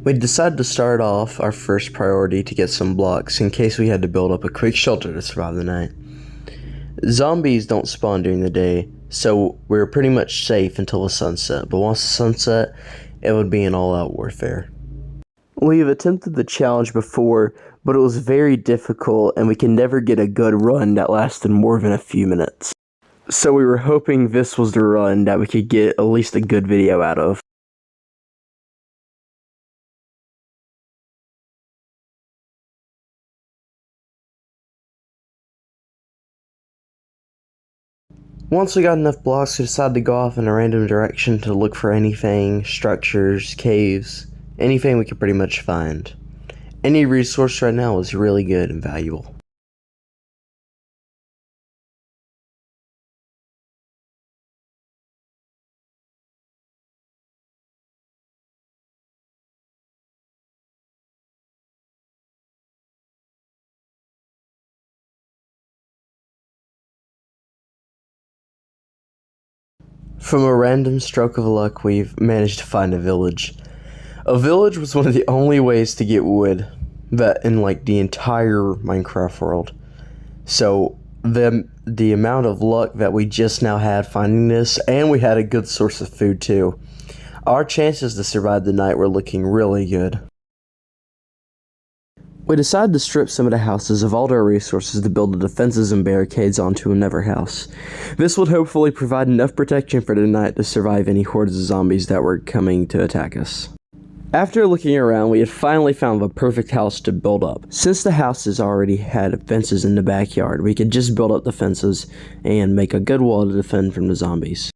We decided to start off our first priority to get some blocks in case we had to build up a quick shelter to survive the night. Zombies don't spawn during the day, so we were pretty much safe until the sunset, but once the sunset, it would be an all-out warfare. We've attempted the challenge before, but it was very difficult and we could never get a good run that lasted more than a few minutes. So we were hoping this was the run that we could get at least a good video out of. Once we got enough blocks, we decided to go off in a random direction to look for anything, structures, caves, anything we could pretty much find. Any resource right now is really good and valuable. From a random stroke of luck, we've managed to find a village. A village was one of the only ways to get wood that in the entire Minecraft world. So the amount of luck that we just now had finding this, and we had a good source of food too. Our chances to survive the night were looking really good. We decided to strip some of the houses of all their resources to build the defenses and barricades onto another house. This would hopefully provide enough protection for the night to survive any hordes of zombies that were coming to attack us. After looking around, we had finally found the perfect house to build up. Since the houses already had fences in the backyard, we could just build up the fences and make a good wall to defend from the zombies.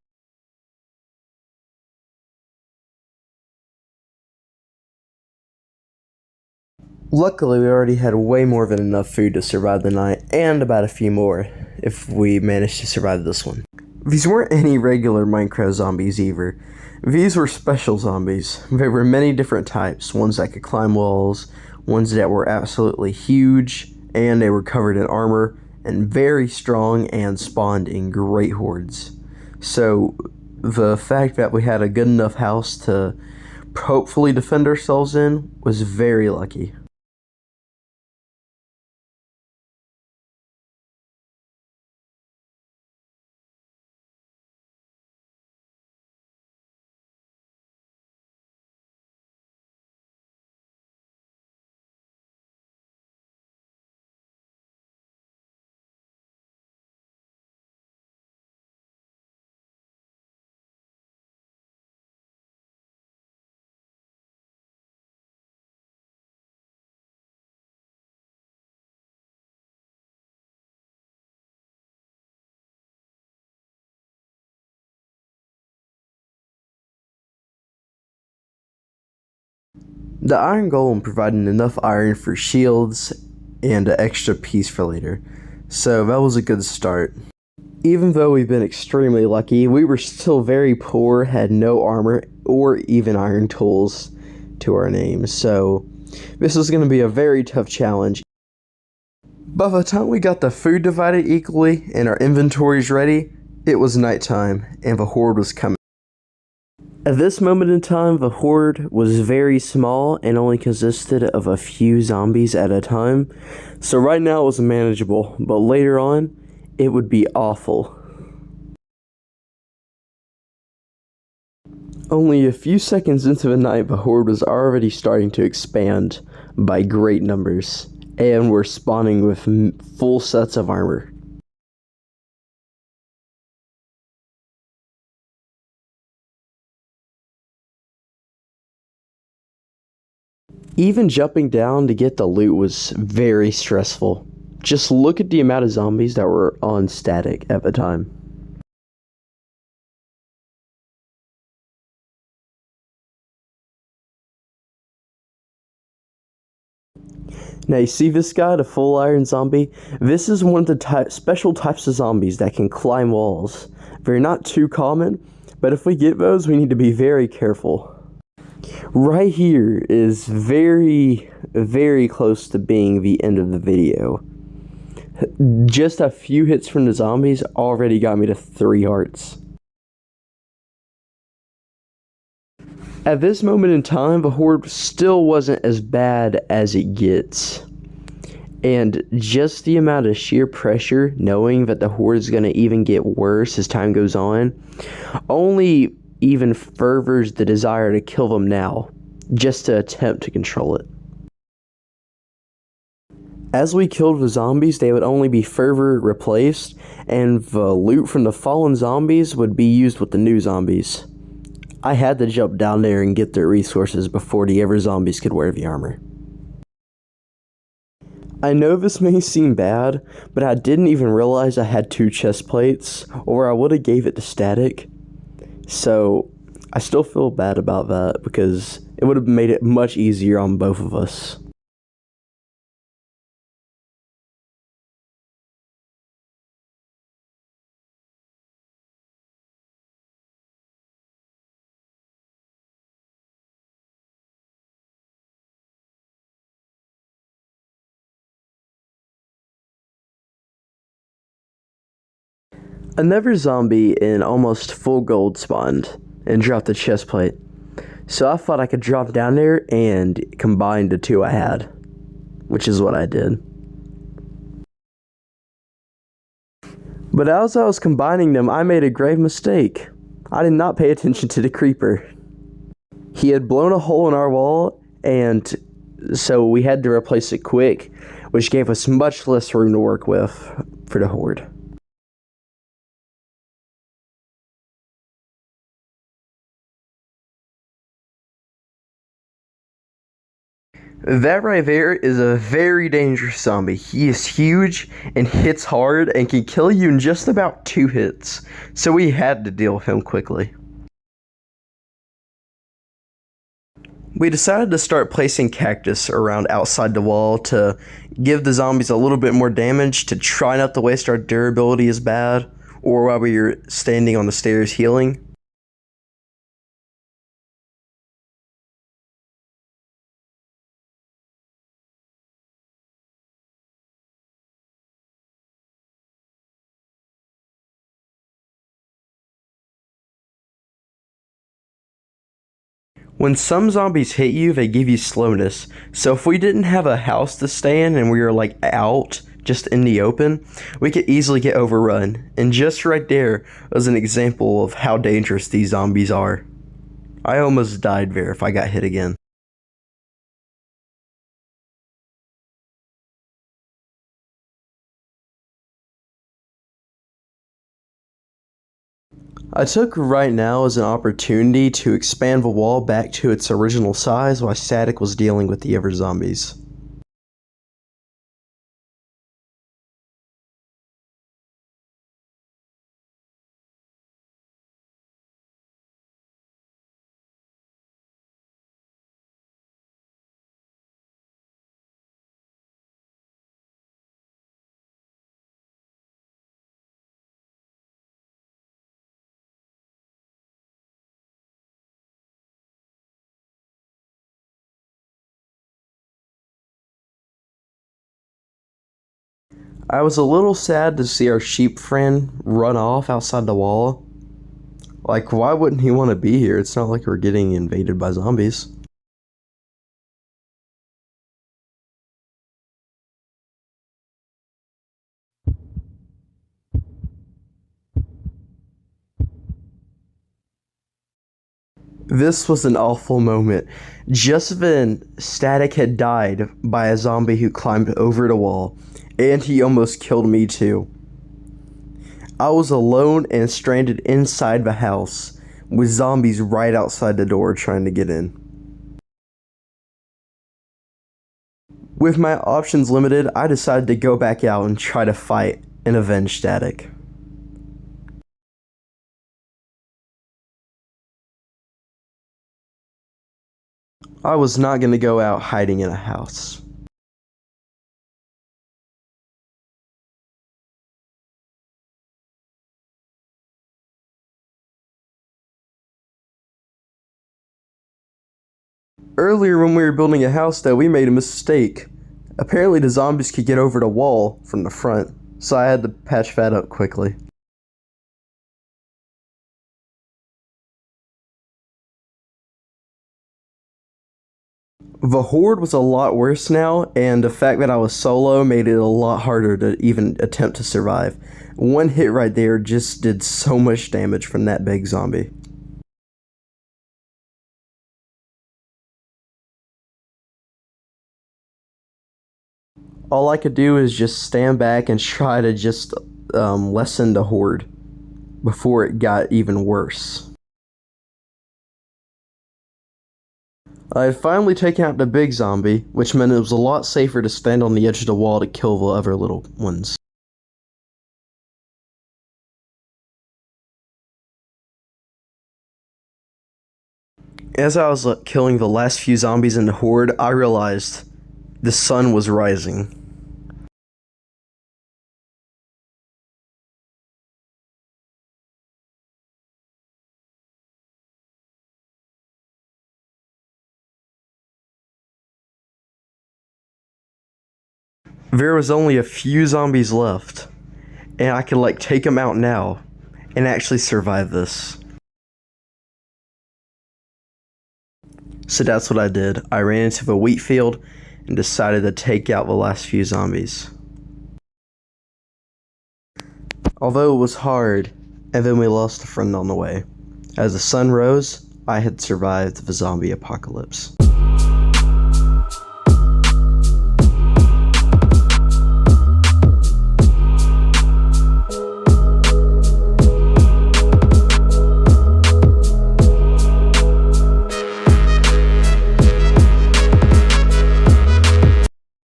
Luckily, we already had way more than enough food to survive the night, and about a few more if we managed to survive this one. These weren't any regular Minecraft zombies either. These were special zombies. There were many different types, ones that could climb walls, ones that were absolutely huge, and they were covered in armor, and very strong and spawned in great hordes. So, the fact that we had a good enough house to hopefully defend ourselves in was very lucky. The iron golem provided enough iron for shields and an extra piece for later, so that was a good start. Even though we've been extremely lucky, we were still very poor, had no armor or even iron tools to our names, so this was going to be a very tough challenge. By the time we got the food divided equally and our inventories ready, it was nighttime and the horde was coming. At this moment in time, the horde was very small and only consisted of a few zombies at a time, so right now it was manageable, but later on, it would be awful. Only a few seconds into the night, the horde was already starting to expand by great numbers, and were spawning with full sets of armor. Even jumping down to get the loot was very stressful. Just look at the amount of zombies that were on static at the time. Now you see this guy, the full iron zombie? This is one of the special types of zombies that can climb walls. They're not too common, but if we get those, we need to be very careful. Right here is very, very close to being the end of the video. Just a few hits from the zombies already got me to 3 hearts. At this moment in time, the horde still wasn't as bad as it gets. And just the amount of sheer pressure, knowing that the horde is going to even get worse as time goes on, only even furthers the desire to kill them now, just to attempt to control it. As we killed the zombies, they would only be further replaced, and the loot from the fallen zombies would be used with the new zombies. I had to jump down there and get their resources before the other zombies could wear the armor. I know this may seem bad, but I didn't even realize I had 2 chest plates, or I would have gave it to Static. So, I still feel bad about that, because it would have made it much easier on both of us. Another zombie in almost full gold spawned and dropped a chest plate. So I thought I could drop down there and combine the 2 I had, which is what I did. But as I was combining them, I made a grave mistake. I did not pay attention to the creeper. He had blown a hole in our wall, and so we had to replace it quick, which gave us much less room to work with for the horde. That right there is a very dangerous zombie. He is huge and hits hard and can kill you in just about 2 hits, so we had to deal with him quickly. We decided to start placing cactus around outside the wall to give the zombies a little bit more damage, to try not to waste our durability as bad, or while we were standing on the stairs healing. When some zombies hit you, they give you slowness. So if we didn't have a house to stay in and we were like out, just in the open, we could easily get overrun. And just right there was an example of how dangerous these zombies are. I almost died there if I got hit again. I took right now as an opportunity to expand the wall back to its original size while Static was dealing with the other zombies. I was a little sad to see our sheep friend run off outside the wall. Like, why wouldn't he want to be here? It's not like we're getting invaded by zombies. This was an awful moment. Just then, Static had died by a zombie who climbed over the wall, and he almost killed me too. I was alone and stranded inside the house, with zombies right outside the door trying to get in. With my options limited, I decided to go back out and try to fight and avenge Static. I was not going to go out hiding in a house. Earlier when we were building a house though, we made a mistake. Apparently the zombies could get over the wall from the front, so I had to patch that up quickly. The horde was a lot worse now, and the fact that I was solo made it a lot harder to even attempt to survive. One hit right there just did so much damage from that big zombie. All I could do is just stand back and try to just lessen the horde before it got even worse. I had finally taken out the big zombie, which meant it was a lot safer to stand on the edge of the wall to kill the other little ones. As I was killing the last few zombies in the horde, I realized the sun was rising. There was only a few zombies left, and I could take them out now and actually survive this. So that's what I did. I ran into the wheat field and decided to take out the last few zombies. Although it was hard, and then we lost a friend on the way. As the sun rose, I had survived the zombie apocalypse.